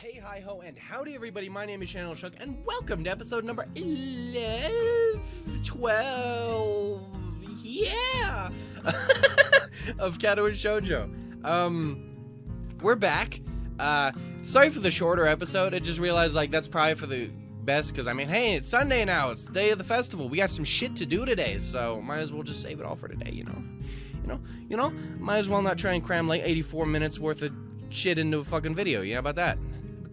Hey, hi, ho, and howdy, everybody. My name is Shannon, and welcome to episode number 12, yeah, of Katawa Shoujo. We're back. Sorry for the shorter episode. I just realized, like, that's probably for the best, because, I mean, hey, it's Sunday now. It's the day of the festival. We got some shit to do today, so might as well just save it all for today, you know? Might as well not try and cram, like, 84 minutes worth of shit into a fucking video. Yeah, about that.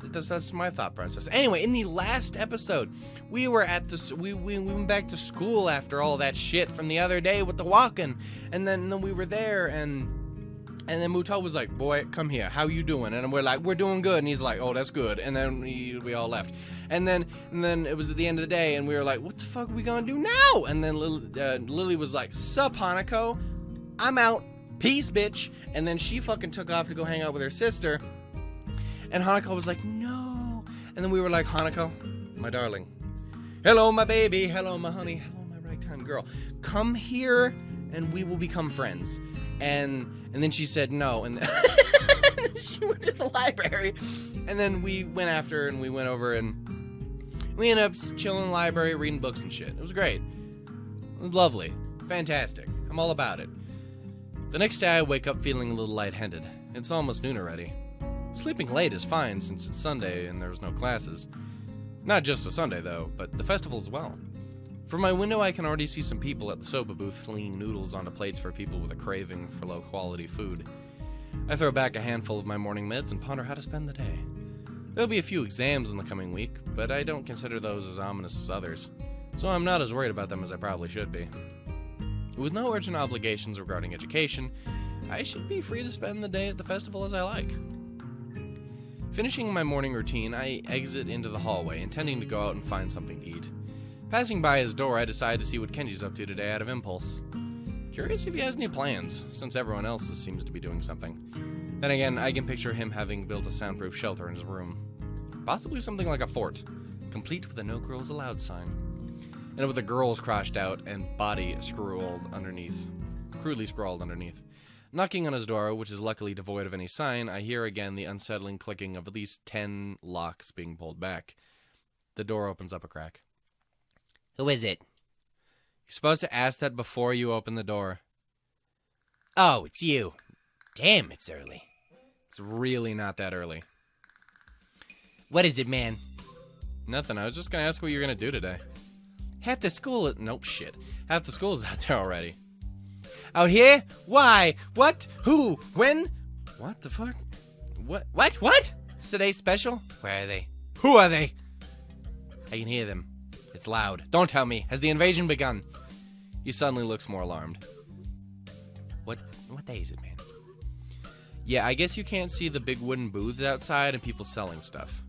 That's my thought process. Anyway, in the last episode, we were at the we went back to school after all that shit from the other day with the walking, and then we were there, and then Muto was like, "Boy, come here. How you doing?" And we're like, "We're doing good." And he's like, "Oh, that's good." And then we all left. And then it was at the end of the day, and we were like, "What the fuck are we gonna do now?" And then Lily was like, "Sup, Hanako? I'm out. Peace, bitch." And then she fucking took off to go hang out with her sister. And Hanako was like, "No." And then we were like, "Hanako, my darling. Hello, my baby. Hello, my honey. Hello, my ragtime girl. Come here, and we will become friends." And then she said no. And she went to the library. And then we went after her, and we went over, and we ended up chilling in the library, reading books and shit. It was great. It was lovely. Fantastic. I'm all about it. The next day, I wake up feeling a little lightheaded. It's almost noon already. Sleeping late is fine since it's Sunday and there's no classes. Not just a Sunday, though, but the festival as well. From my window, I can already see some people at the soba booth slinging noodles onto plates for people with a craving for low-quality food. I throw back a handful of my morning meds and ponder how to spend the day. There'll be a few exams in the coming week, but I don't consider those as ominous as others, so I'm not as worried about them as I probably should be. With no urgent obligations regarding education, I should be free to spend the day at the festival as I like. Finishing my morning routine, I exit into the hallway, intending to go out and find something to eat. Passing by his door, I decide to see what Kenji's up to today out of impulse. Curious if he has any plans, since everyone else seems to be doing something. Then again, I can picture him having built a soundproof shelter in his room. Possibly something like a fort, complete with a "No Girls Allowed" sign. And with the girls crossed out and body crudely scrawled underneath. Knocking on his door, which is luckily devoid of any sign, I hear again the unsettling clicking of at least 10 locks being pulled back. The door opens up a crack. "Who is it?" "You're supposed to ask that before you open the door." "Oh, it's you. Damn, it's early." "It's really not that early." "What is it, man?" "Nothing. I was just going to ask what you're going to do today." Half the school is out there already." "Out here? Why? What? Who? When? What the fuck? What? Is today special? Where are they? Who are they?" "I can hear them. It's loud. Don't tell me. Has the invasion begun?" He suddenly looks more alarmed. What day is it, man?" "Yeah, I guess you can't see the big wooden booths outside and people selling stuff."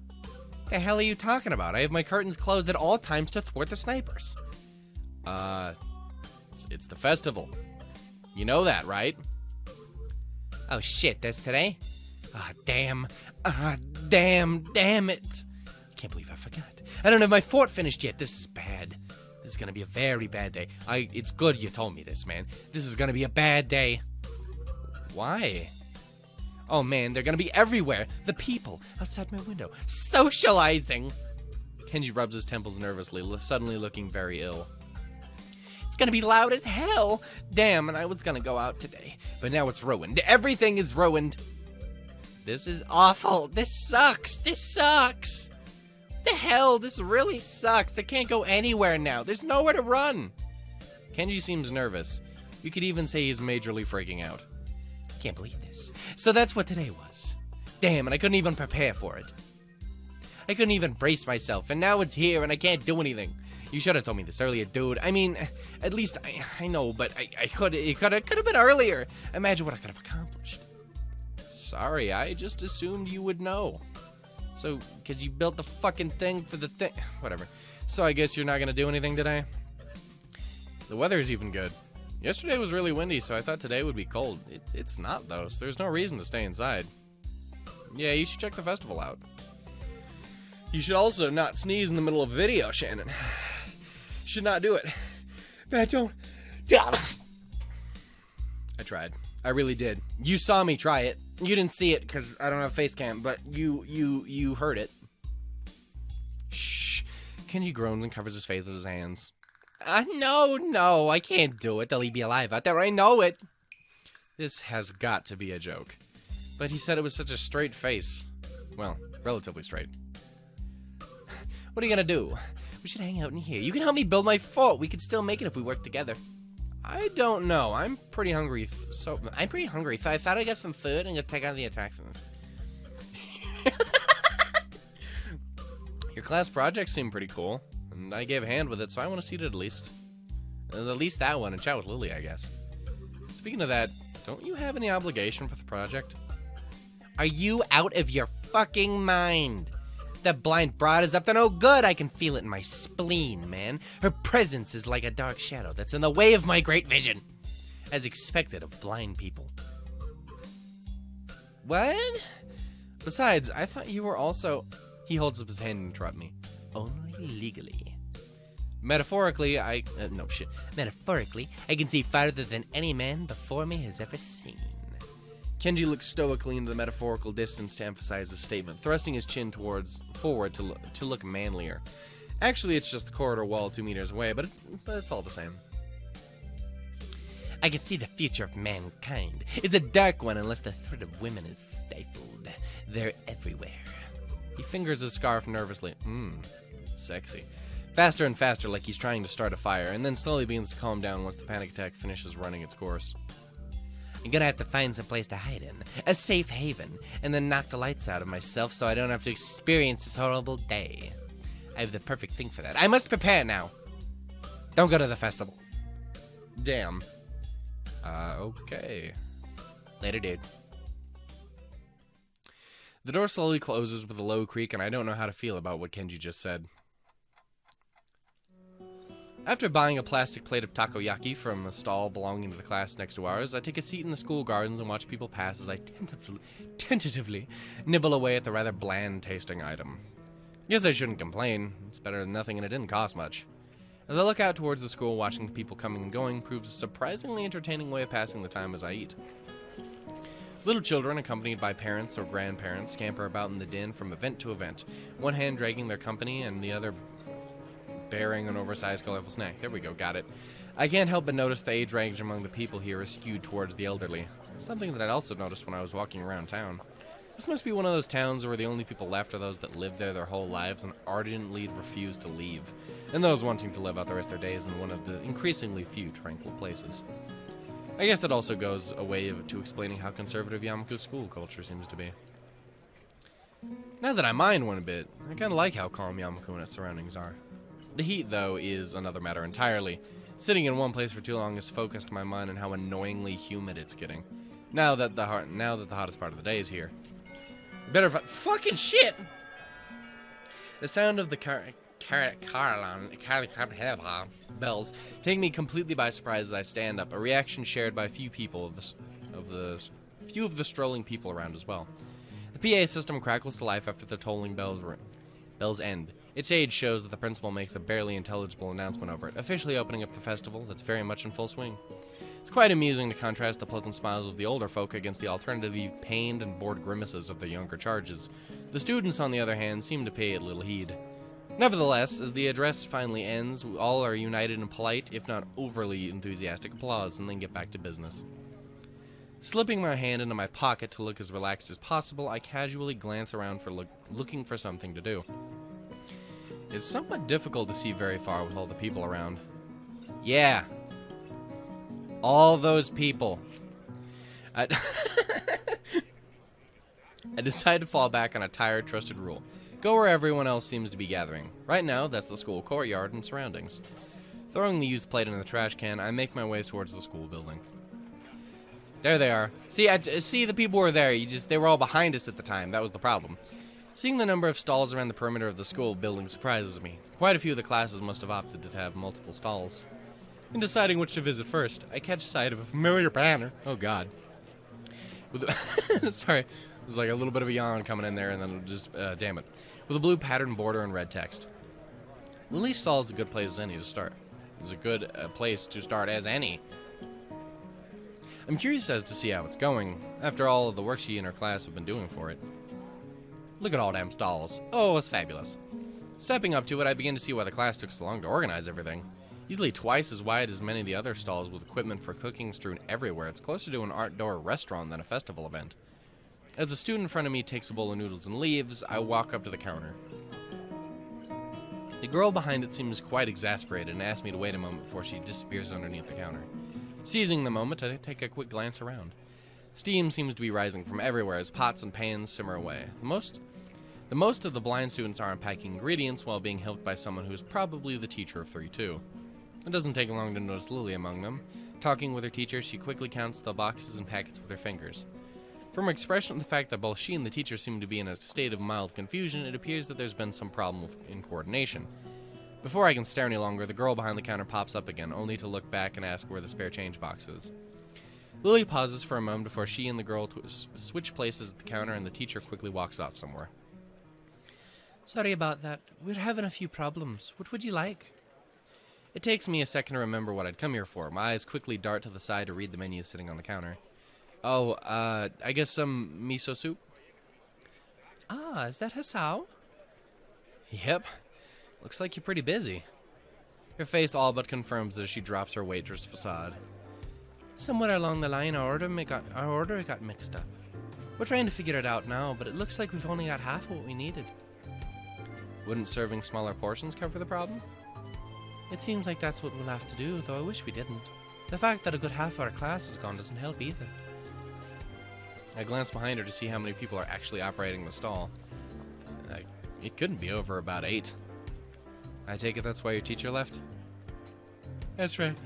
"The hell are you talking about? I have my curtains closed at all times to thwart the snipers." It's the festival. You know that, right?" "Oh shit, that's today? Damn it. I can't believe I forgot. I don't have my fort finished yet. This is bad. This is gonna be a very bad day. It's good you told me this, man. This is gonna be a bad day." "Why?" "Oh man, they're gonna be everywhere. The people outside my window, socializing." Kenji rubs his temples nervously, suddenly looking very ill. "It's gonna be loud as hell. Damn, and I was gonna go out today, but now it's ruined. Everything is ruined. This is awful. This sucks. The hell, this really sucks. I can't go anywhere now. There's nowhere to run." Kenji seems nervous. You could even say he's majorly freaking out. "I can't believe this. So that's what today was. Damn, and I couldn't even prepare for it. I couldn't even brace myself, and now it's here, and I can't do anything. You should have told me this earlier, dude. I mean, at least I know, but it could have been earlier. Imagine what I could have accomplished." "Sorry, I just assumed you would know. So, because you built the fucking thing for the thing. Whatever. So I guess you're not going to do anything today?" "The weather's even good. Yesterday was really windy, so I thought today would be cold. It's not, though, so there's no reason to stay inside." "Yeah, you should check the festival out. You should also not sneeze in the middle of a video, Shannon. Should not do it. Bad, don't. I tried. I really did. You saw me try it. You didn't see it because I don't have a face cam, but you heard it. Shh. Kenji groans and covers his face with his hands. No, I can't do it. They'll be alive out there. I know it. This has got to be a joke. But he said it was such a straight face. Well, relatively straight. What are you gonna do? We should hang out in here. You can help me build my fort. We could still make it if we work together. I don't know. I'm pretty hungry. So I thought I'd get some food and go take out the attractions. Your class projects seem pretty cool, and I gave a hand with it, so I want to see it at least. At least that one, and chat with Lily, I guess. Speaking of that, don't you have any obligation for the project? Are you out of your fucking mind? That blind broad is up to no good. I can feel it in my spleen, man. Her presence is like a dark shadow that's in the way of my great vision. As expected of blind people. What? Besides, I thought you were also... He holds up his hand and interrupts me. Only legally. Metaphorically, Metaphorically, I can see farther than any man before me has ever seen. Kenji looks stoically into the metaphorical distance to emphasize his statement, thrusting his chin forward to look manlier. Actually, it's just the corridor wall 2 meters away, but it's all the same. I can see the future of mankind. It's a dark one unless the threat of women is stifled. They're everywhere. He fingers his scarf nervously. Sexy. Faster and faster, like he's trying to start a fire, and then slowly begins to calm down once the panic attack finishes running its course. I'm gonna have to find some place to hide in, a safe haven, and then knock the lights out of myself so I don't have to experience this horrible day. I have the perfect thing for that. I must prepare now. Don't go to the festival. Damn. Okay. Later, dude. The door slowly closes with a low creak, and I don't know how to feel about what Kenji just said. After buying a plastic plate of takoyaki from a stall belonging to the class next to ours, I take a seat in the school gardens and watch people pass as I tentatively nibble away at the rather bland-tasting item. Guess I shouldn't complain. It's better than nothing, and it didn't cost much. As I look out towards the school, watching the people coming and going proves a surprisingly entertaining way of passing the time as I eat. Little children, accompanied by parents or grandparents, scamper about in the din from event to event, one hand dragging their company and the other bearing an oversized, colorful snack. There we go, got it. I can't help but notice the age range among the people here is skewed towards the elderly. Something that I'd also noticed when I was walking around town. This must be one of those towns where the only people left are those that lived there their whole lives and ardently refuse to leave, and those wanting to live out the rest of their days in one of the increasingly few tranquil places. I guess that also goes a way to explaining how conservative Yamaku's school culture seems to be. Now that I mind one a bit, I kinda like how calm Yamaku and its surroundings are. The heat, though, is another matter entirely. Sitting in one place for too long has focused my mind on how annoyingly humid it's getting. Now that the hottest part of the day is here. Better fucking shit! The sound of the bells take me completely by surprise as I stand up, a reaction shared by few of the strolling people around as well. The PA system crackles to life after the tolling bells end. Its age shows that the principal makes a barely intelligible announcement over it, officially opening up the festival that's very much in full swing. It's quite amusing to contrast the pleasant smiles of the older folk against the alternatively pained and bored grimaces of the younger charges. The students, on the other hand, seem to pay it little heed. Nevertheless, as the address finally ends, all are united in polite, if not overly enthusiastic applause, and then get back to business. Slipping my hand into my pocket to look as relaxed as possible, I casually glance around for looking for something to do. It's somewhat difficult to see very far with all the people around. Yeah. All those people. I decide to fall back on a tired, trusted rule. Go where everyone else seems to be gathering. Right now, that's the school courtyard and surroundings. Throwing the used plate in the trash can, I make my way towards the school building. There they are. See, the people were there. They were all behind us at the time. That was the problem. Seeing the number of stalls around the perimeter of the school building surprises me. Quite a few of the classes must have opted to have multiple stalls. In deciding which to visit first, I catch sight of a familiar banner. Oh, God. Sorry. There's like a little bit of a yawn coming in there, and then just, damn it. With a blue pattern border and red text. Lily's stall is a good place as any to start. It's a good place to start as any. I'm curious as to see how it's going, after all of the work she and her class have been doing for it. Look at all them stalls. Oh, it's fabulous. Stepping up to it, I begin to see why the class took so long to organize everything. Easily twice as wide as many of the other stalls with equipment for cooking strewn everywhere. It's closer to an outdoor restaurant than a festival event. As the student in front of me takes a bowl of noodles and leaves, I walk up to the counter. The girl behind it seems quite exasperated and asks me to wait a moment before she disappears underneath the counter. Seizing the moment, I take a quick glance around. Steam seems to be rising from everywhere as pots and pans simmer away. The most of the blind students are unpacking ingredients while being helped by someone who is probably the teacher of 3 too. It doesn't take long to notice Lily among them. Talking with her teacher, she quickly counts the boxes and packets with her fingers. From her expression and the fact that both she and the teacher seem to be in a state of mild confusion, it appears that there's been some problem in coordination. Before I can stare any longer, the girl behind the counter pops up again, only to look back and ask where the spare change box is. Lily pauses for a moment before she and the girl switch places at the counter, and the teacher quickly walks off somewhere. Sorry about that. We're having a few problems. What would you like? It takes me a second to remember what I'd come here for. My eyes quickly dart to the side to read the menu sitting on the counter. Oh, I guess some miso soup? Ah, is that Hasao? Yep. Looks like you're pretty busy. Her face all but confirms it as she drops her waitress facade. Somewhere along the line, our order got mixed up. We're trying to figure it out now, but it looks like we've only got half what we needed. Wouldn't serving smaller portions cover the problem? It seems like that's what we'll have to do, though I wish we didn't. The fact that a good half of our class is gone doesn't help either. I glance behind her to see how many people are actually operating the stall. It couldn't be over about 8. I take it that's why your teacher left? That's right.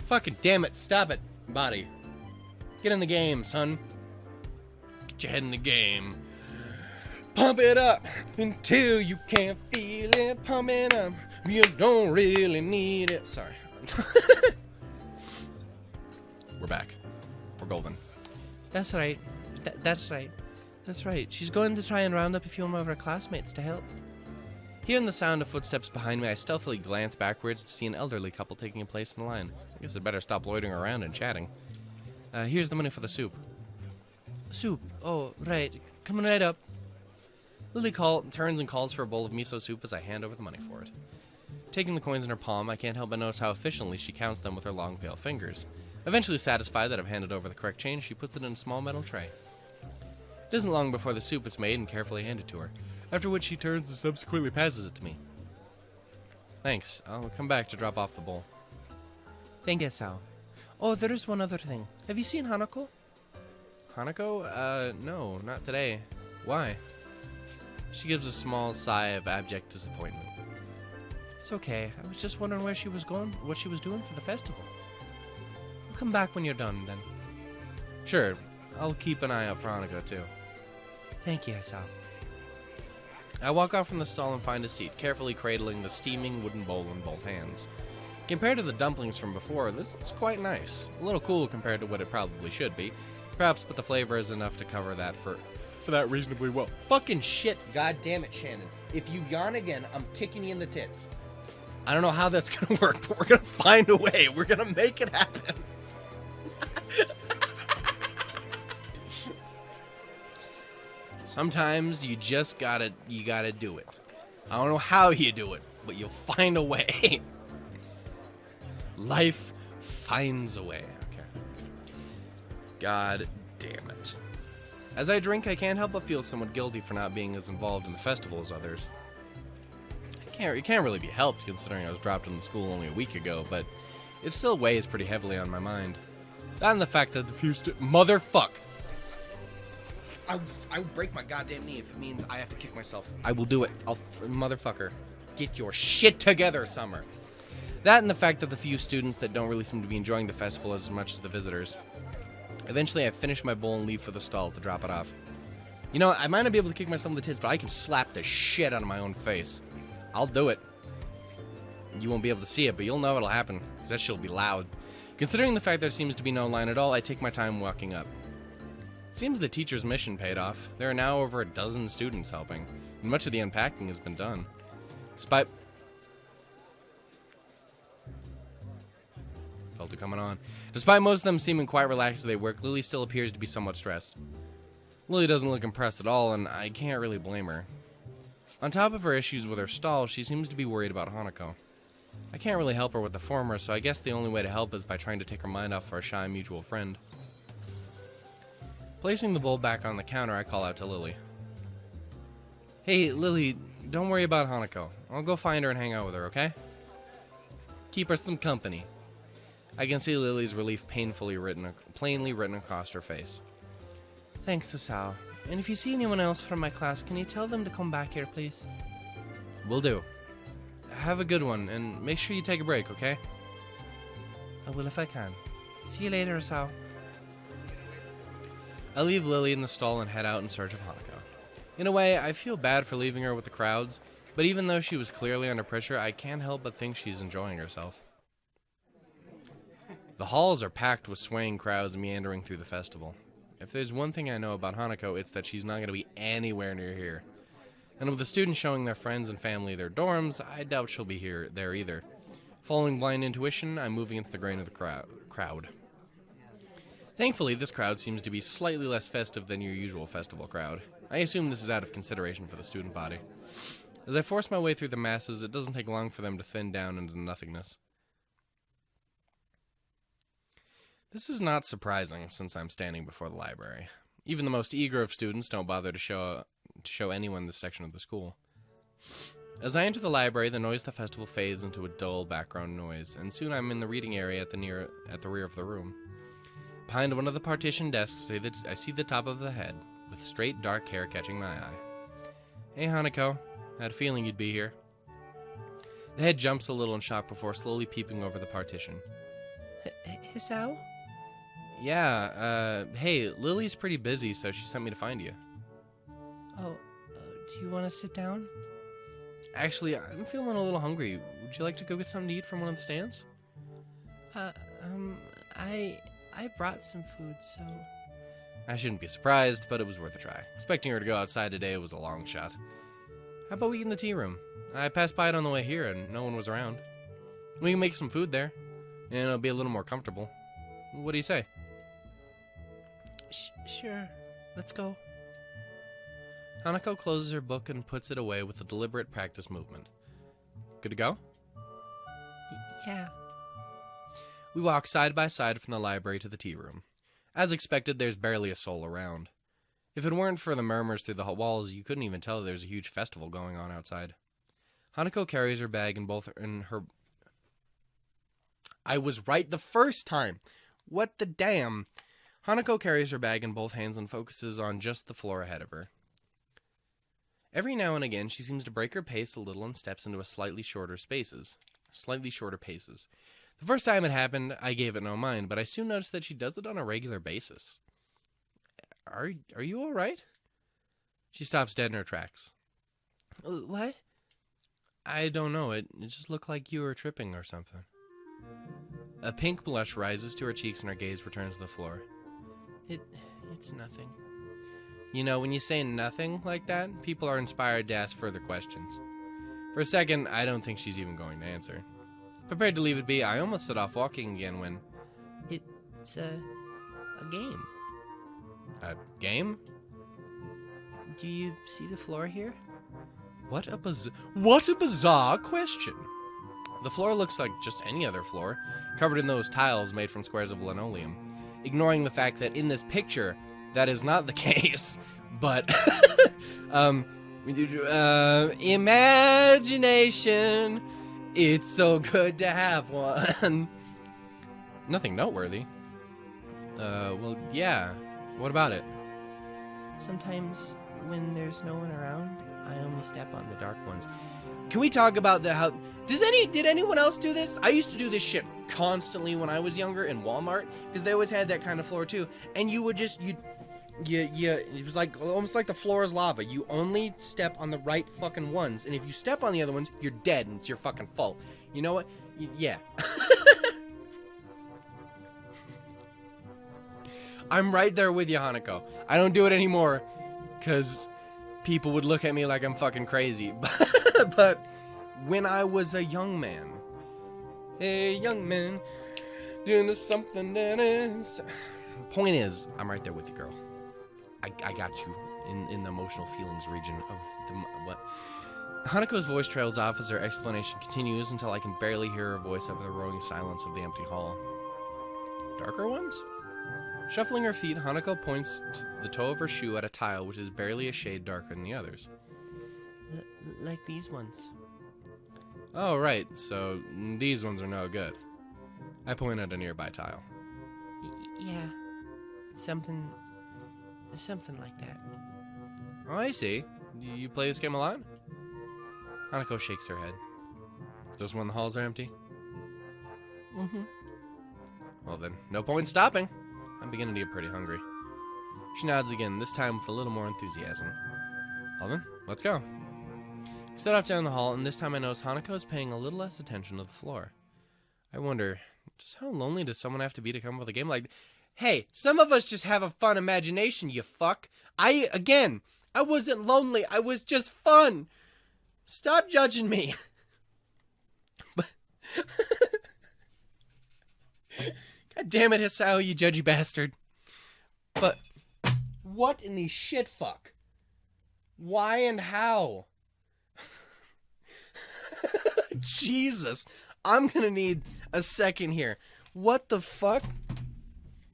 Fucking damn it, stop it, body. Get in the game, son. Get your head in the game. Pump it up until you can't feel it. Pump it up. You don't really need it. Sorry. We're back. We're golden. That's right. That's right. That's right. She's going to try and round up a few more of her classmates to help. Hearing the sound of footsteps behind me, I stealthily glance backwards to see an elderly couple taking a place in the line. I guess I'd better stop loitering around and chatting. Here's the money for the soup. Soup? Oh, right. Coming right up. Lily turns and calls for a bowl of miso soup as I hand over the money for it. Taking the coins in her palm, I can't help but notice how efficiently she counts them with her long, pale fingers. Eventually satisfied that I've handed over the correct change, she puts it in a small metal tray. It isn't long before the soup is made and carefully handed to her, after which she turns and subsequently passes it to me. Thanks. I'll come back to drop off the bowl. Thank you, Sao. Oh, there is one other thing. Have you seen Hanako? Hanako? No, not today. Why? She gives a small sigh of abject disappointment. It's okay. I was just wondering where she was going, what she was doing for the festival. I'll come back when you're done, then. Sure. I'll keep an eye out for Hanako, too. Thank you, Sao. I walk off from the stall and find a seat, carefully cradling the steaming wooden bowl in both hands. Compared to the dumplings from before, this is quite nice. A little cool compared to what it probably should be. Perhaps, but the flavor is enough to cover that for that reasonably well. Fucking shit, god damn it, Shannon. If you yawn again, I'm kicking you in the tits. I don't know how that's gonna work, but we're gonna find a way. We're gonna make it happen. Sometimes you just gotta do it. I don't know how you do it, but you'll find a way. Life finds a way. Okay. God damn it. As I drink, I can't help but feel somewhat guilty for not being as involved in the festival as others. It can't really be helped considering I was dropped in the school only a week ago, but it still weighs pretty heavily on my mind. That and the fact that the few motherfuck. I will break my goddamn knee if it means I have to kick myself. I will do it. Motherfucker. Get your shit together, Summer. That and the fact that the few students that don't really seem to be enjoying the festival as much as the visitors. Eventually, I finish my bowl and leave for the stall to drop it off. You know, I might not be able to kick myself in the tits, but I can slap the shit out of my own face. I'll do it. You won't be able to see it, but you'll know it'll happen, because that shit'll be loud. Considering the fact there seems to be no line at all, I take my time walking up. Seems the teacher's mission paid off. There are now over a dozen students helping, and much of the unpacking has been done. Felt difficult to come on. Despite most of them seeming quite relaxed as they work, Lily still appears to be somewhat stressed. Lily doesn't look impressed at all, and I can't really blame her. On top of her issues with her stall, she seems to be worried about Hanako. I can't really help her with the former, so I guess the only way to help is by trying to take her mind off our shy mutual friend. Placing the bowl back on the counter, I call out to Lily. Hey, Lily, don't worry about Hanako. I'll go find her and hang out with her, okay? Keep her some company. I can see Lily's relief plainly written across her face. Thanks, Asao. And if you see anyone else from my class, can you tell them to come back here, please? Will do. Have a good one, and make sure you take a break, okay? I will if I can. See you later, Asao. I leave Lily in the stall and head out in search of Hanako. In a way, I feel bad for leaving her with the crowds, but even though she was clearly under pressure, I can't help but think she's enjoying herself. The halls are packed with swaying crowds meandering through the festival. If there's one thing I know about Hanako, it's that she's not going to be anywhere near here. And with the students showing their friends and family their dorms, I doubt she'll be there either. Following blind intuition, I'm moving against the grain of the crowd. Thankfully, this crowd seems to be slightly less festive than your usual festival crowd. I assume this is out of consideration for the student body. As I force my way through the masses, it doesn't take long for them to thin down into nothingness. This is not surprising, since I'm standing before the library. Even the most eager of students don't bother to show anyone this section of the school. As I enter the library, the noise of the festival fades into a dull background noise, and soon I'm in the reading area at the rear of the room. Behind one of the partition desks, I see the top of the head, with straight dark hair catching my eye. Hey, Hanako. I had a feeling you'd be here. The head jumps a little in shock before slowly peeping over the partition. Hisao? Yeah, hey, Lily's pretty busy, so she sent me to find you. Oh, do you want to sit down? Actually, I'm feeling a little hungry. Would you like to go get something to eat from one of the stands? I brought some food, so... I shouldn't be surprised, but it was worth a try. Expecting her to go outside today was a long shot. How about we eat in the tea room? I passed by it on the way here, and no one was around. We can make some food there, and it'll be a little more comfortable. What do you say? Sure. Let's go. Hanako closes her book and puts it away with a deliberate practice movement. Good to go? Yeah. We walk side by side from the library to the tea room. As expected, there's barely a soul around. If it weren't for the murmurs through the walls, you couldn't even tell there's a huge festival going on outside. Hanako carries her bag in her... I was right the first time! What the damn? Hanako carries her bag in both hands and focuses on just the floor ahead of her. Every now and again, she seems to break her pace a little and steps into slightly shorter paces. The first time it happened, I gave it no mind, but I soon noticed that she does it on a regular basis. Are you all right? She stops dead in her tracks. What? I don't know. It just looked like you were tripping or something. A pink blush rises to her cheeks and her gaze returns to the floor. It's nothing. You know, when you say nothing like that, people are inspired to ask further questions. For a second, I don't think she's even going to answer. Prepared to leave it be, I almost set off walking again when... It's a game. A game? Do you see the floor here? What a bizarre question! The floor looks like just any other floor, covered in those tiles made from squares of linoleum. Ignoring the fact that in this picture, that is not the case, but... imagination... It's so good to have one. Nothing noteworthy. Well, yeah. What about it? Sometimes, when there's no one around, I only step on the dark ones. Can we talk about how... Did anyone else do this? I used to do this shit constantly when I was younger in Walmart, because they always had that kind of floor too. And you would just... it was like almost like the floor is lava. You only step on the right fucking ones, and if you step on the other ones, you're dead, and it's your fucking fault. You know what? Yeah. I'm right there with you, Hanako. I don't do it anymore, because people would look at me like I'm fucking crazy. But when I was a young man, hey, young man, Doing this something that is. Point is, I'm right there with you, girl. I got you in the emotional feelings region of the what. Hanako's voice trails off as her explanation continues until I can barely hear her voice over the roaring silence of the empty hall. Darker ones? Shuffling her feet, Hanako points to the toe of her shoe at a tile which is barely a shade darker than the others. Like these ones. Oh, right. So these ones are no good. I point at a nearby tile. Yeah. Something like that. Oh, I see. You play this game a lot? Hanako shakes her head. Just when the halls are empty? Mm-hmm. Well then, no point in stopping. I'm beginning to get pretty hungry. She nods again, this time with a little more enthusiasm. Well then, let's go. We set off down the hall, and this time I notice Hanako is paying a little less attention to the floor. I wonder, just how lonely does someone have to be to come up with a game like... Hey, some of us just have a fun imagination, you fuck. I wasn't lonely, I was just fun. Stop judging me. But God damn it, Hisao, you judgy bastard. But what in the shit fuck? Why and how? Jesus. I'm gonna need a second here. What the fuck?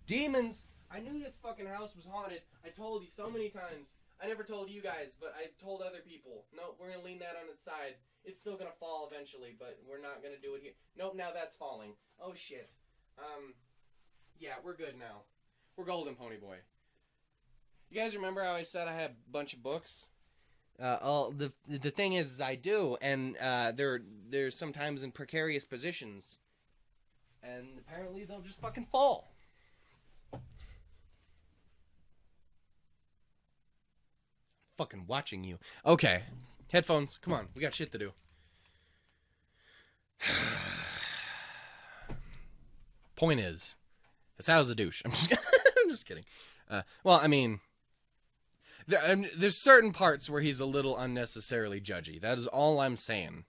Demons! I knew this fucking house was haunted. I told you so many times. I never told you guys, but I told other people. Nope, we're gonna lean that on its side. It's still gonna fall eventually, but we're not gonna do it here. Nope, now that's falling. Oh shit. Yeah, we're good now. We're golden, Pony Boy. You guys remember how I said I had a bunch of books? The thing is I do, and they're sometimes in precarious positions. And apparently they'll just fucking fall. Fucking watching you. Okay. Headphones. Come on. We got shit to do. Point is, Hisao's a douche. I'm just kidding. Well, I mean, there's certain parts where he's a little unnecessarily judgy. That is all I'm saying.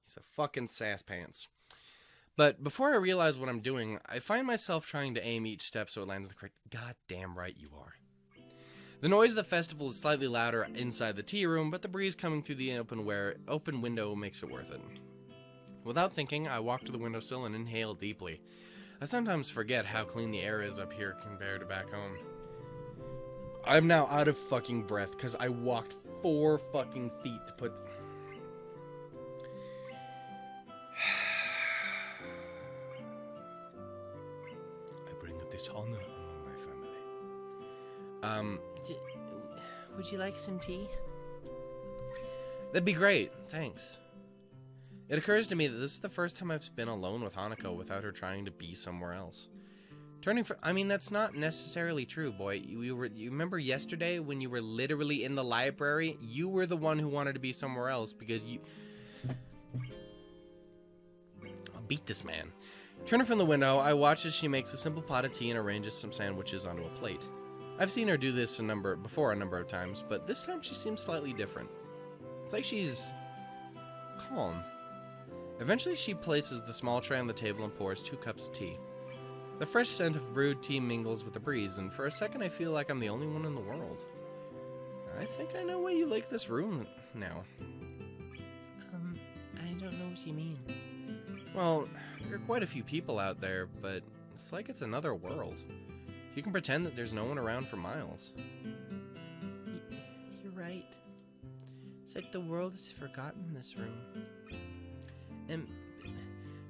He's a fucking sass pants. But before I realize what I'm doing, I find myself trying to aim each step so it lands the correct... Goddamn right you are. The noise of the festival is slightly louder inside the tea room, but the breeze coming through the open window makes it worth it. Without thinking, I walk to the windowsill and inhale deeply. I sometimes forget how clean the air is up here compared to back home. I'm now out of fucking breath because I walked 4 fucking feet to put... I bring up this honor among my family. Would you like some tea? That'd be great, thanks. It occurs to me that this is the first time I've been alone with Hanako without her trying to be somewhere else. That's not necessarily true, boy. You remember yesterday when you were literally in the library? You were the one who wanted to be somewhere else because you... I'll beat this man. Turning from the window, I watch as she makes a simple pot of tea and arranges some sandwiches onto a plate. I've seen her do this before a number of times, but this time she seems slightly different. It's like she's calm. Eventually she places the small tray on the table and pours 2 cups of tea. The fresh scent of brewed tea mingles with the breeze, and for a second I feel like I'm the only one in the world. I think I know why you like this room now. I don't know what you mean. Well, there are quite a few people out there, but it's like it's another world. You can pretend that there's no one around for miles. You're right. It's like the world has forgotten this room. And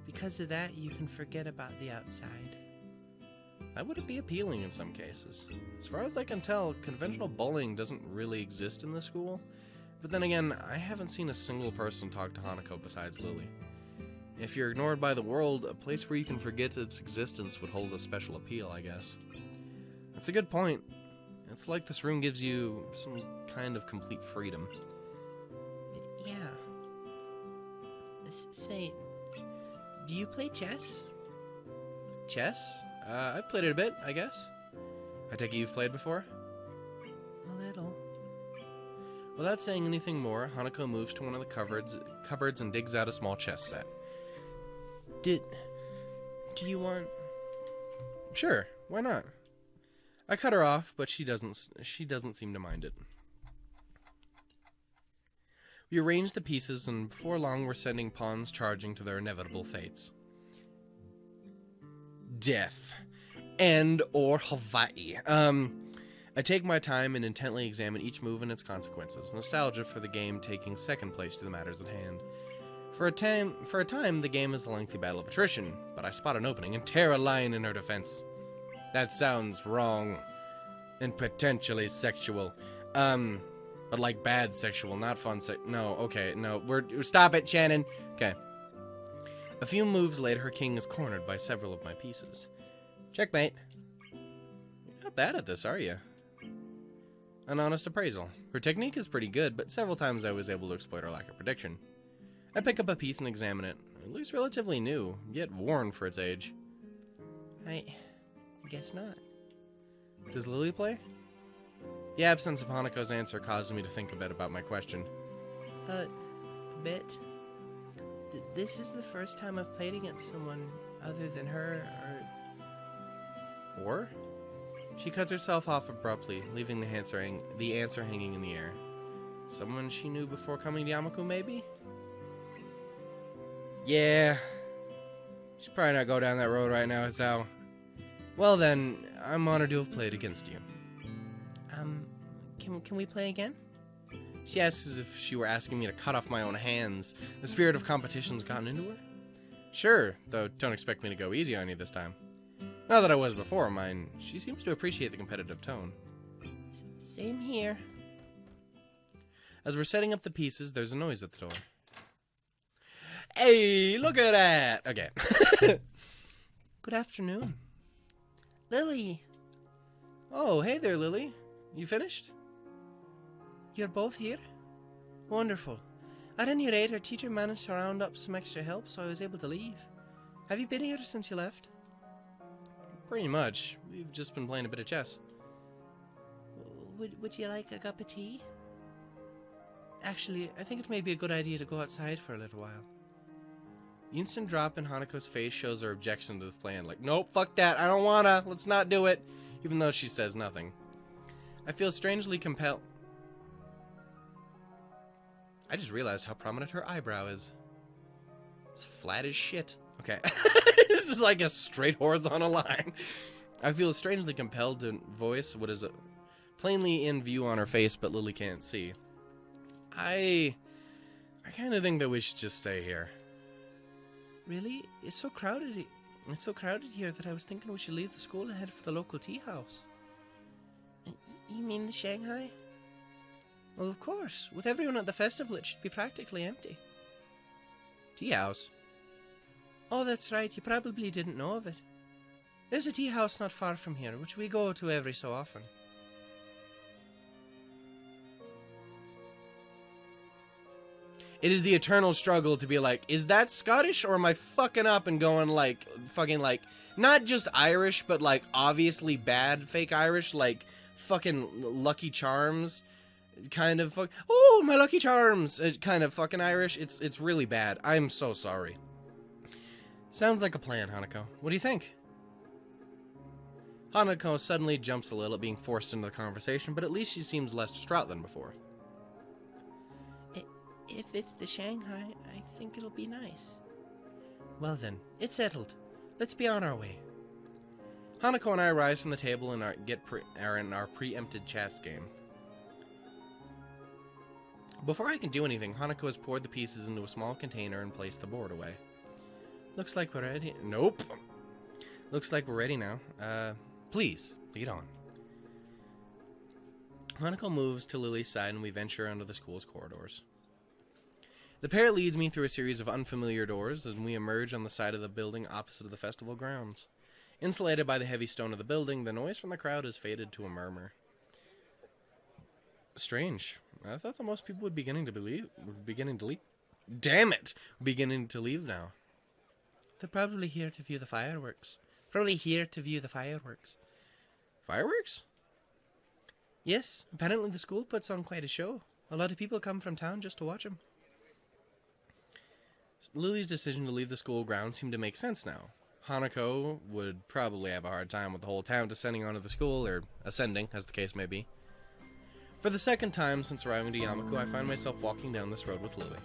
because of that, you can forget about the outside. That would be appealing in some cases. As far as I can tell, conventional bullying doesn't really exist in the school. But then again, I haven't seen a single person talk to Hanako besides Lily. If you're ignored by the world, a place where you can forget its existence would hold a special appeal, I guess. That's a good point. It's like this room gives you some kind of complete freedom. Yeah. Say, do you play chess? Chess? I've played it a bit, I guess. I take it you've played before? A little. Without saying anything more, Hanako moves to one of the cupboards and digs out a small chess set. Do you want... Sure, why not? I cut her off, but she doesn't seem to mind it. We arrange the pieces, and before long we're sending pawns charging to their inevitable fates. Death. And or Hawaii. I take my time and intently examine each move and its consequences. Nostalgia for the game taking second place to the matters at hand. For a time, the game is a lengthy battle of attrition, but I spot an opening and tear a line in her defense. That sounds wrong. And potentially sexual. But like bad sexual, not fun no, okay, no, stop it, Shannon. Okay. A few moves later, her king is cornered by several of my pieces. Checkmate. You're not bad at this, are you? An honest appraisal. Her technique is pretty good, but several times I was able to exploit her lack of prediction. I pick up a piece and examine it. It looks relatively new, yet worn for its age. I guess not. Does Lily play? The absence of Hanako's answer causes me to think a bit about my question. A bit. This is the first time I've played against someone other than her, Or? She cuts herself off abruptly, leaving the answer hanging in the air. Someone she knew before coming to Yamaku, maybe? Yeah. She's probably not go down that road right now, so... Well then, I'm honored to have played against you. Can we play again? She asks as if she were asking me to cut off my own hands. The spirit of competition's gotten into her? Sure, though don't expect me to go easy on you this time. Not that I was before, mind. She seems to appreciate the competitive tone. Same here. As we're setting up the pieces, there's a noise at the door. Hey, look at that! Okay. Good afternoon. Lily! Oh, hey there, Lily. You finished? You're both here? Wonderful. At any rate, our teacher managed to round up some extra help, so I was able to leave. Have you been here since you left? Pretty much. We've just been playing a bit of chess. Would you like a cup of tea? Actually, I think it may be a good idea to go outside for a little while. The instant drop in Hanako's face shows her objection to this plan. Like, nope, fuck that, I don't wanna, let's not do it. Even though she says nothing. I feel strangely compelled. I just realized how prominent her eyebrow is. It's flat as shit. Okay. This is like a straight horizontal line. I feel strangely compelled to voice what is plainly in view on her face, but Lily can't see. I kind of think that we should just stay here. Really? It's so crowded here that I was thinking we should leave the school and head for the local tea house. You mean the Shanghai? Well, of course. With everyone at the festival, it should be practically empty. Tea house? Oh, that's right. You probably didn't know of it. There's a tea house not far from here, which we go to every so often. It is the eternal struggle to be like, is that Scottish or am I fucking up and going like, fucking like, not just Irish, but like obviously bad fake Irish, like fucking Lucky Charms, kind of oh, my Lucky Charms, kind of fucking Irish. It's really bad. I'm so sorry. Sounds like a plan, Hanako. What do you think? Hanako suddenly jumps a little at being forced into the conversation, but at least she seems less distraught than before. If it's the Shanghai, I think it'll be nice. Well then, it's settled. Let's be on our way. Hanako and I rise from the table and are in our preempted chess game. Before I can do anything, Hanako has poured the pieces into a small container and placed the board away. Looks like we're ready. Nope. Looks like we're ready now. Please, lead on. Hanako moves to Lily's side and we venture under the school's corridors. The pair leads me through a series of unfamiliar doors and we emerge on the side of the building opposite of the festival grounds. Insulated by the heavy stone of the building, the noise from the crowd has faded to a murmur. Strange. I thought that most people would be beginning to leave. Damn it! Beginning to leave now. They're probably here to view the fireworks. Fireworks? Yes, apparently the school puts on quite a show. A lot of people come from town just to watch them. Lily's decision to leave the school grounds seemed to make sense now. Hanako would probably have a hard time with the whole town descending onto the school, or ascending, as the case may be. For the second time since arriving to Yamaku, I find myself walking down this road with Lily.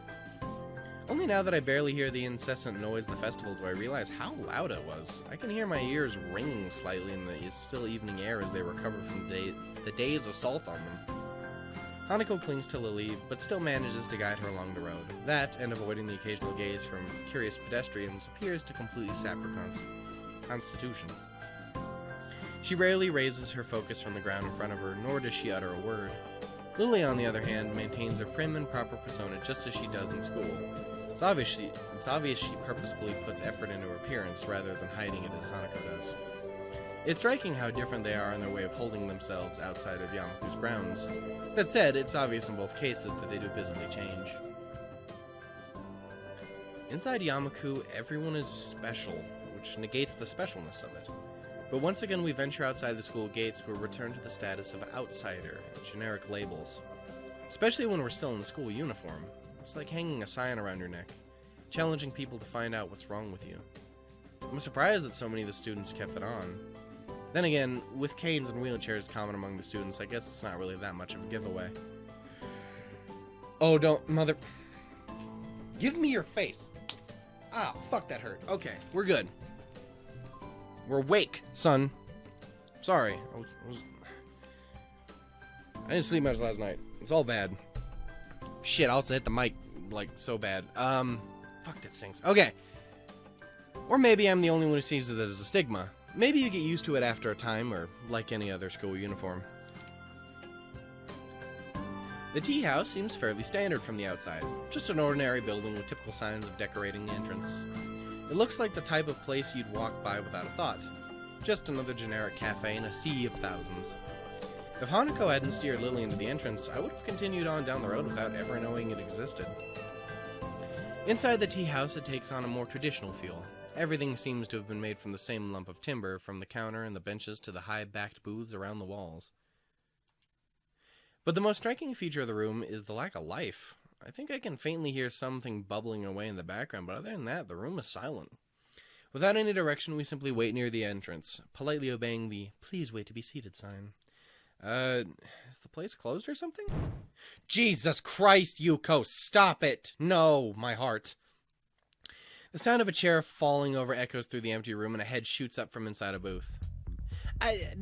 Only now that I barely hear the incessant noise of the festival do I realize how loud it was. I can hear my ears ringing slightly in the still evening air as they recover from the day's assault on them. Hanako clings to Lily, but still manages to guide her along the road. That, and avoiding the occasional gaze from curious pedestrians, appears to completely sap her constitution. She rarely raises her focus from the ground in front of her, nor does she utter a word. Lily, on the other hand, maintains a prim and proper persona just as she does in school. It's obvious she purposefully puts effort into her appearance rather than hiding it as Hanako does. It's striking how different they are in their way of holding themselves outside of Yamaku's grounds. That said, it's obvious in both cases that they do visibly change. Inside Yamaku, everyone is special, which negates the specialness of it. But once again we venture outside the school gates, we're returned to the status of outsider, generic labels. Especially when we're still in the school uniform. It's like hanging a sign around your neck, challenging people to find out what's wrong with you. I'm surprised that so many of the students kept it on. Then again, with canes and wheelchairs common among the students, I guess it's not really that much of a giveaway. Oh, don't, mother... Give me your face! Ah, fuck, that hurt. Okay, we're good. We're awake, son. Sorry. I didn't sleep much last night. It's all bad. Shit, I also hit the mic, like, so bad. Fuck, that stinks. Okay. Or maybe I'm the only one who sees it as a stigma. Maybe you get used to it after a time, or like any other school uniform. The tea house seems fairly standard from the outside. Just an ordinary building with typical signs of decorating the entrance. It looks like the type of place you'd walk by without a thought. Just another generic cafe in a sea of thousands. If Hanako hadn't steered Lily into the entrance, I would have continued on down the road without ever knowing it existed. Inside the tea house, it takes on a more traditional feel. Everything seems to have been made from the same lump of timber, from the counter and the benches to the high-backed booths around the walls. But the most striking feature of the room is the lack of life. I think I can faintly hear something bubbling away in the background, but other than that, the room is silent. Without any direction, we simply wait near the entrance, politely obeying the "please wait to be seated" sign. Is the place closed or something? Jesus Christ, Yuko, stop it! No, my heart. The sound of a chair falling over echoes through the empty room, and a head shoots up from inside a booth. I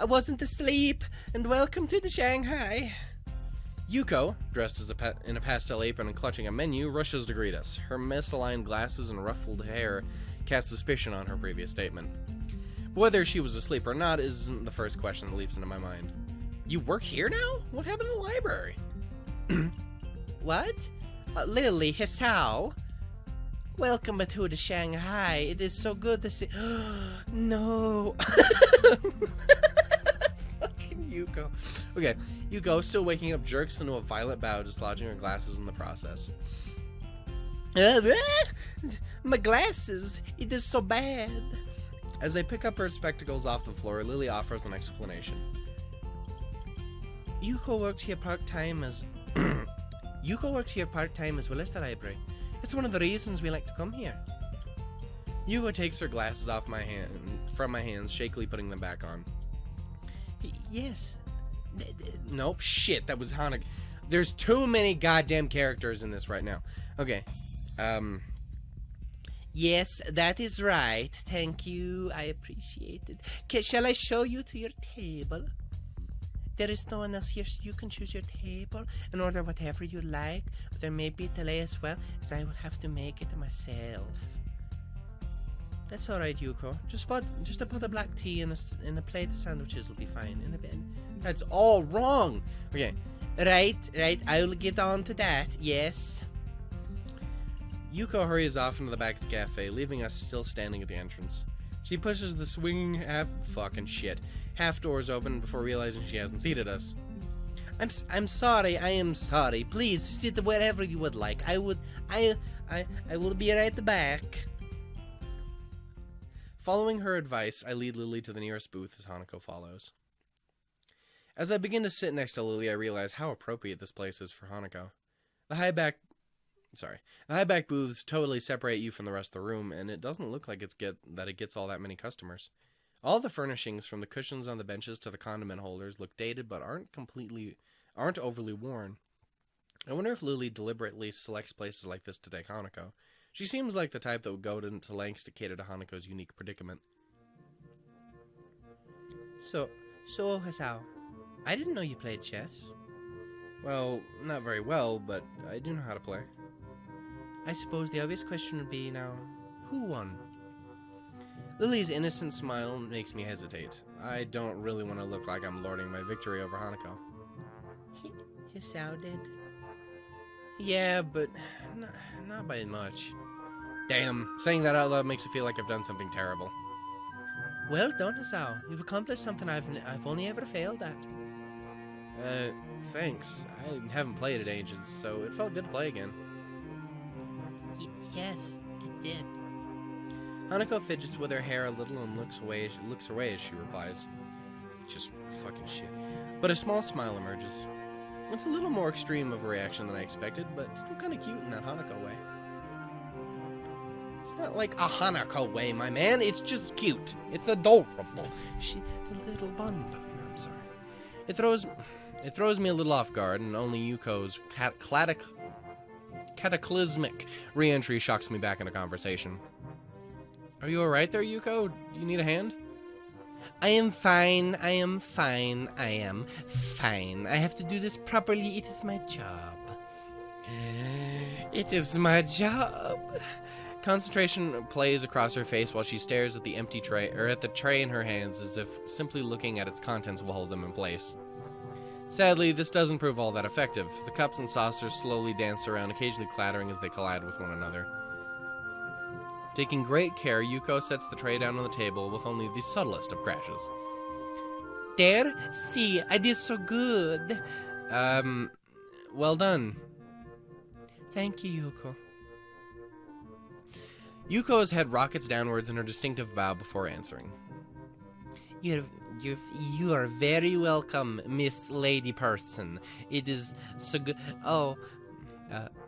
wasn't asleep, and welcome to the Shanghai. Yuko, dressed as in a pastel apron and clutching a menu, rushes to greet us. Her misaligned glasses and ruffled hair cast suspicion on her previous statement. But whether she was asleep or not isn't the first question that leaps into my mind. You work here now? What happened in the library? What? Lily, Hisao? Welcome to the Shanghai. It is so good to see. No. Fucking Yuko. Okay, Yuko, still waking up, jerks into a violent bow, dislodging her glasses in the process. My glasses. It is so bad. As they pick up her spectacles off the floor, Lily offers an explanation. Yuko works here part-time as well as the library. It's one of the reasons we like to come here. Yuko takes her glasses off from my hands, shakily putting them back on. Yes. Nope, shit, that was Hanako. There's too many goddamn characters in this right now. Okay, Yes, that is right. Thank you. I appreciate it. Shall I show you to your table? There is no one else here, so you can choose your table and order whatever you like. But there may be a delay as well, as I will have to make it myself. That's alright, Yuko. Just put a black tea and a plate of sandwiches will be fine in a bed. That's all wrong. Okay. Right. I will get on to that. Yes. Yuko hurries off into the back of the cafe, leaving us still standing at the entrance. She pushes the swinging half doors open before realizing she hasn't seated us. I'm sorry. I am sorry. Please sit wherever you would like. I will be right at the back. Following her advice, I lead Lily to the nearest booth as Hanako follows. As I begin to sit next to Lily, I realize how appropriate this place is for Hanako. Sorry. The high back booths totally separate you from the rest of the room, and it doesn't look like it gets all that many customers. All the furnishings, from the cushions on the benches to the condiment holders, look dated but aren't overly worn. I wonder if Lily deliberately selects places like this to take Hanako. She seems like the type that would go to lengths to cater to Hanako's unique predicament. So Hasao, I didn't know you played chess. Well, not very well, but I do know how to play. I suppose the obvious question would be now, who won? Lily's innocent smile makes me hesitate. I don't really want to look like I'm lording my victory over Hanako. Hasao did. Yeah, but not by much. Damn, saying that out loud makes it feel like I've done something terrible. Well done, Hasao. You've accomplished something I've only ever failed at. Thanks. I haven't played in ages, so it felt good to play again. Yes, it did. Hanako fidgets with her hair a little and looks away as she replies. Just fucking shit. But a small smile emerges. It's a little more extreme of a reaction than I expected, but still kind of cute in that Hanako way. It's not like a Hanako way, my man. It's just cute. It's adorable. The little bun. I'm sorry. It throws me a little off guard, and only Yuko's cataclysmic re-entry shocks me back into conversation. Are you alright there, Yuko? Do you need a hand? I am fine. I am fine. I have to do this properly. It is my job. It is my job. Concentration plays across her face while she stares at the empty tray, or at the tray in her hands, as if simply looking at its contents will hold them in place. Sadly, this doesn't prove all that effective. The cups and saucers slowly dance around, occasionally clattering as they collide with one another. Taking great care, Yuko sets the tray down on the table with only the subtlest of crashes. There, see, I did so good. Well done. Thank you, Yuko. Yuko's head rockets downwards in her distinctive bow before answering. You are very welcome, Miss Lady Person. It is so good. Oh,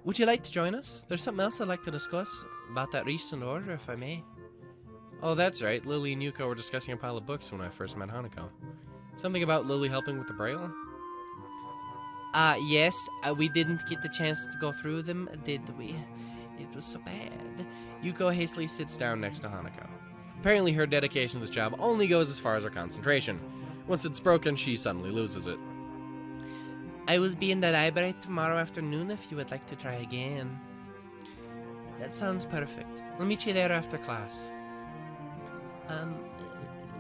would you like to join us? There's something else I'd like to discuss about that recent order, if I may. Oh, that's right. Lily and Yuko were discussing a pile of books when I first met Hanako. Something about Lily helping with the Braille? Yes. We didn't get the chance to go through them, did we? It was so bad. Yuko hastily sits down next to Hanako. Apparently her dedication to this job only goes as far as her concentration. Once it's broken, she suddenly loses it. I will be in the library tomorrow afternoon if you would like to try again. That sounds perfect. I'll meet you there after class.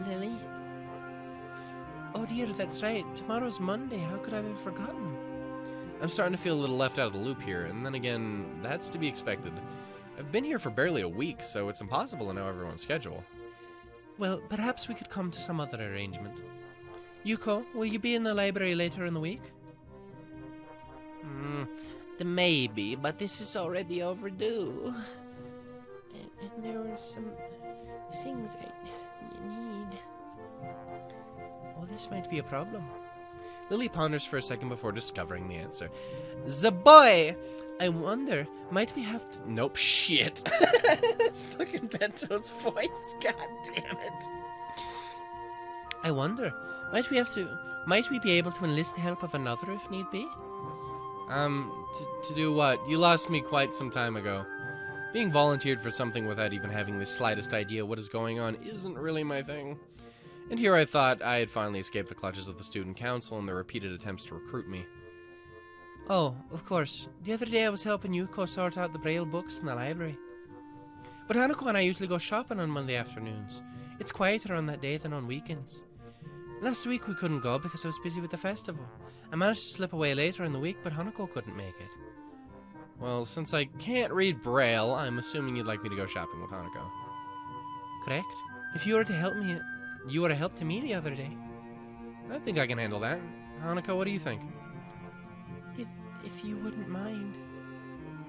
Lily? Oh dear, that's right. Tomorrow's Monday. How could I have forgotten? I'm starting to feel a little left out of the loop here, and then again, that's to be expected. I've been here for barely a week, so it's impossible to know everyone's schedule. Well, perhaps we could come to some other arrangement. Yuko, will you be in the library later in the week? Maybe, but this is already overdue. And there were some things I need. Oh, this might be a problem. Lily ponders for a second before discovering the answer. The boy! I wonder, might we have to... Nope, shit. It's fucking Bento's voice, god damn it. I wonder, might we be able to enlist the help of another if need be? To do what? You lost me quite some time ago. Being volunteered for something without even having the slightest idea what is going on isn't really my thing. And here I thought I had finally escaped the clutches of the student council and their repeated attempts to recruit me. Oh, of course. The other day I was helping Yuko sort out the Braille books in the library. But Hanako and I usually go shopping on Monday afternoons. It's quieter on that day than on weekends. Last week we couldn't go because I was busy with the festival. I managed to slip away later in the week, but Hanako couldn't make it. Well, since I can't read Braille, I'm assuming you'd like me to go shopping with Hanako. Correct. If you were to help me, you were a help to me the other day. I think I can handle that. Hanako, what do you think? If you wouldn't mind.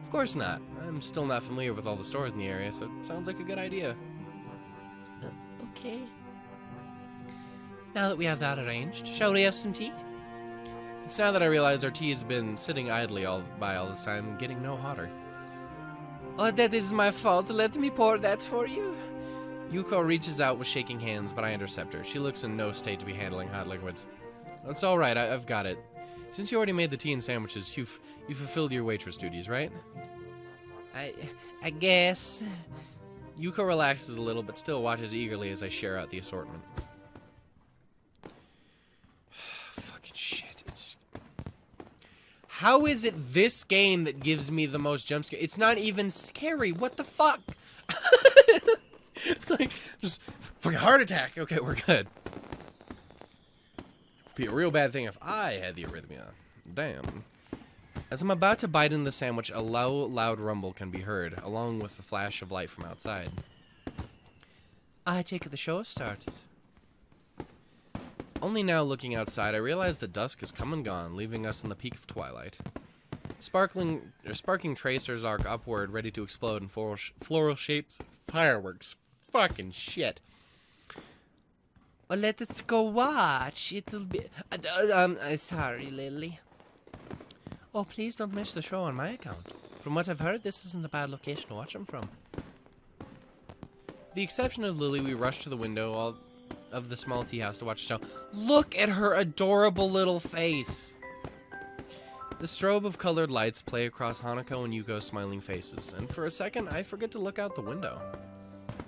Of course not. I'm still not familiar with all the stores in the area, so it sounds like a good idea. Okay. Now that we have that arranged, shall we have some tea? It's now that I realize our tea has been sitting idly all this time and getting no hotter. Oh, that is my fault. Let me pour that for you. Yuko reaches out with shaking hands, but I intercept her. She looks in no state to be handling hot liquids. It's all right. I've got it. Since you already made the tea and sandwiches, you fulfilled your waitress duties, right? I guess. Yuko relaxes a little, but still watches eagerly as I share out the assortment. Fucking shit. How is it this game that gives me the most jump scare? It's not even scary. What the fuck? It's like, just fucking heart attack. Okay, we're good. Be a real bad thing if I had the arrhythmia. Damn. As I'm about to bite into the sandwich, a loud rumble can be heard, along with the flash of light from outside. I take it the show has started. Only now, looking outside, I realize that dusk has come and gone, leaving us in the peak of twilight. Sparking tracers arc upward, ready to explode in floral shapes. Fireworks. Fucking shit. Well, let us go watch. It'll be... sorry, Lily. Oh, please don't miss the show on my account. From what I've heard, this isn't a bad location to watch them from. With the exception of Lily, we rush to the window of the small tea house to watch the show. Look at her adorable little face! The strobe of colored lights play across Hanako and Yuko's smiling faces, and for a second, I forget to look out the window.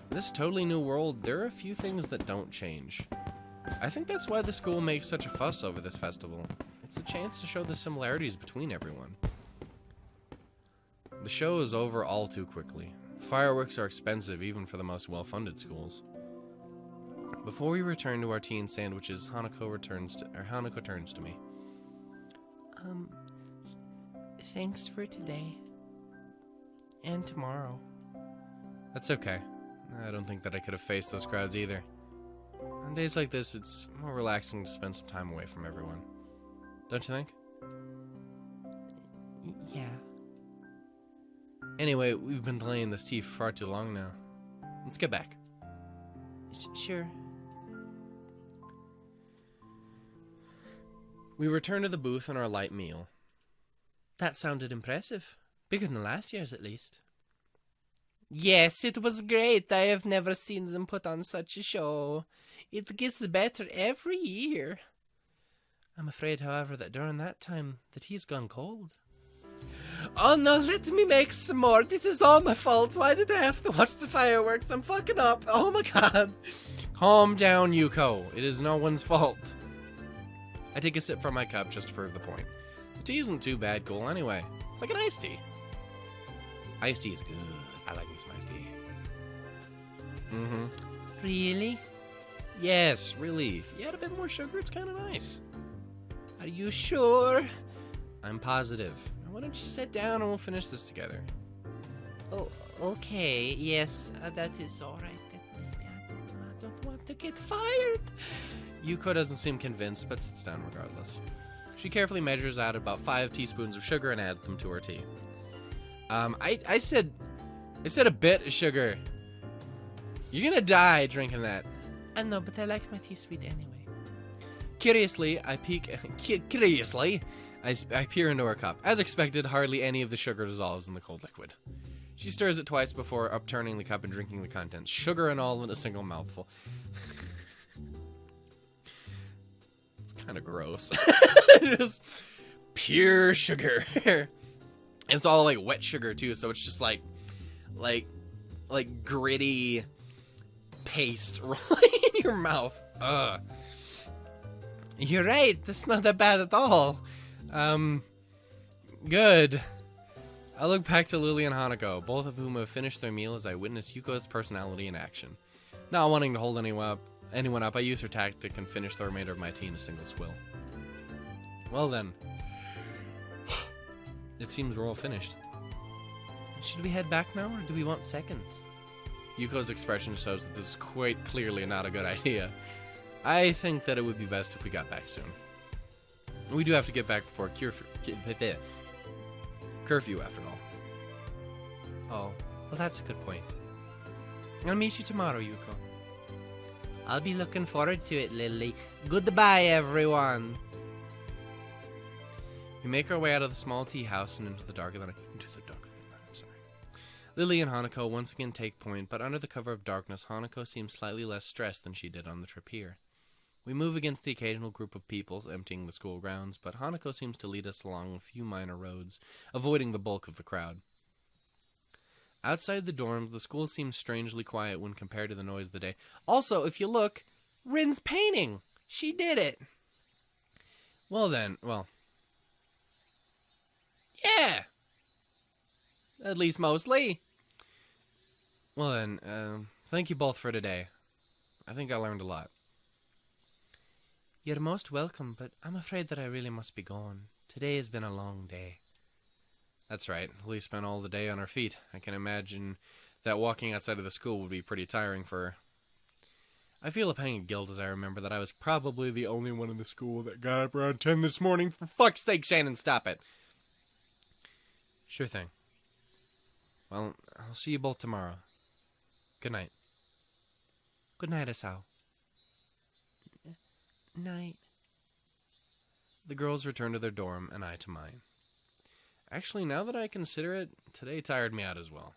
In this totally new world, there are a few things that don't change. I think that's why the school makes such a fuss over this festival. It's a chance to show the similarities between everyone. The show is over all too quickly. Fireworks are expensive even for the most well-funded schools. Before we return to our tea and sandwiches, Hanako turns to me. Thanks for today. And tomorrow. That's okay. I don't think that I could have faced those crowds either. On days like this, it's more relaxing to spend some time away from everyone. Don't you think? Yeah. Anyway, we've been playing this tea for far too long now. Let's get back. Sure. We return to the booth and our light meal. That sounded impressive. Bigger than last year's, at least. Yes, it was great. I have never seen them put on such a show. It gets better every year. I'm afraid, however, that during that time, the tea's gone cold. Oh no, let me make some more. This is all my fault. Why did I have to watch the fireworks? I'm fucking up. Oh my god. Calm down, Yuko. It is no one's fault. I take a sip from my cup just to prove the point. The tea isn't too bad cool anyway. It's like an iced tea. Iced tea is good. I like me some iced tea. Mm-hmm. Really? Yes, really. If you add a bit more sugar, it's kind of nice. Are you sure? I'm positive. Now, why don't you sit down and we'll finish this together? Oh, okay. Yes, that is all right. I don't want to get fired. Yuko doesn't seem convinced, but sits down regardless. She carefully measures out about 5 teaspoons of sugar and adds them to her tea. I said a bit of sugar. You're gonna die drinking that. I know, but I like my tea sweet anyway. Curiously, I peer into her cup. As expected, hardly any of the sugar dissolves in the cold liquid. She stirs it twice before upturning the cup and drinking the contents, sugar and all in a single mouthful. It's kind of gross. Just pure sugar. It's all like wet sugar too, so it's just like gritty paste rolling in your mouth. Ugh. You're right. That's not that bad at all. Good. I look back to Lily and Hanako, both of whom have finished their meal as I witness Yuko's personality in action. Not wanting to hold anyone up, I use her tactic and finish the remainder of my tea in a single swill. Well then. It seems we're all finished. Should we head back now, or do we want seconds? Yuko's expression shows that this is quite clearly not a good idea. I think that it would be best if we got back soon. We do have to get back before curfew, after all. Oh, well that's a good point. I'll meet you tomorrow, Yuko. I'll be looking forward to it, Lily. Goodbye, everyone. We make our way out of the small tea house and into the dark of the night. Lily and Hanako once again take point, but under the cover of darkness, Hanako seems slightly less stressed than she did on the trip here. We move against the occasional group of peoples emptying the school grounds, but Hanako seems to lead us along a few minor roads, avoiding the bulk of the crowd. Outside the dorms, the school seems strangely quiet when compared to the noise of the day. Also, if you look, Rin's painting! She did it! Well, yeah! At least mostly. Well then, thank you both for today. I think I learned a lot. You're most welcome, but I'm afraid that I really must be going. Today has been a long day. That's right. Lily spent all the day on her feet. I can imagine that walking outside of the school would be pretty tiring for her. I feel a pang of guilt as I remember that I was probably the only one in the school that got up around 10 this morning. For fuck's sake, Shannon, stop it. Sure thing. Well, I'll see you both tomorrow. Good night. Good night, Asao. Night. The girls returned to their dorm, and I to mine. Actually, now that I consider it, today tired me out as well.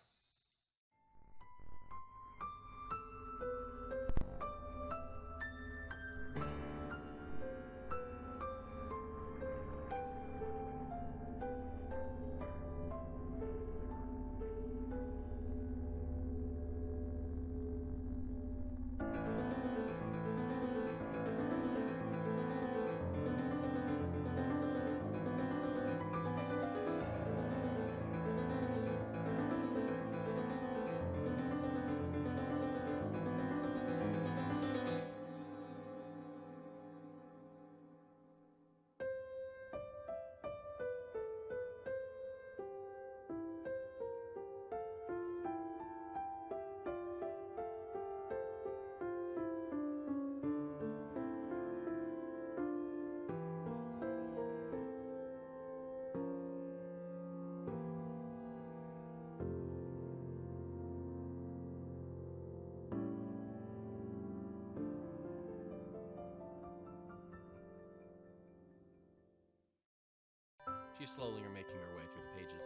She's slowly making her way through the pages.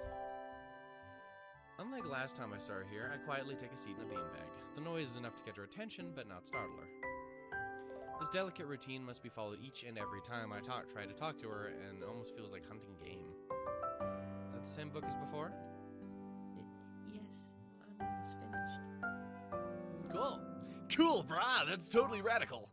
Unlike last time I saw her here, I quietly take a seat in a beanbag. The noise is enough to catch her attention, but not startle her. This delicate routine must be followed each and every time I try to talk to her, and it almost feels like hunting game. Is it the same book as before? Yes, I'm almost finished. Cool, brah, that's totally radical.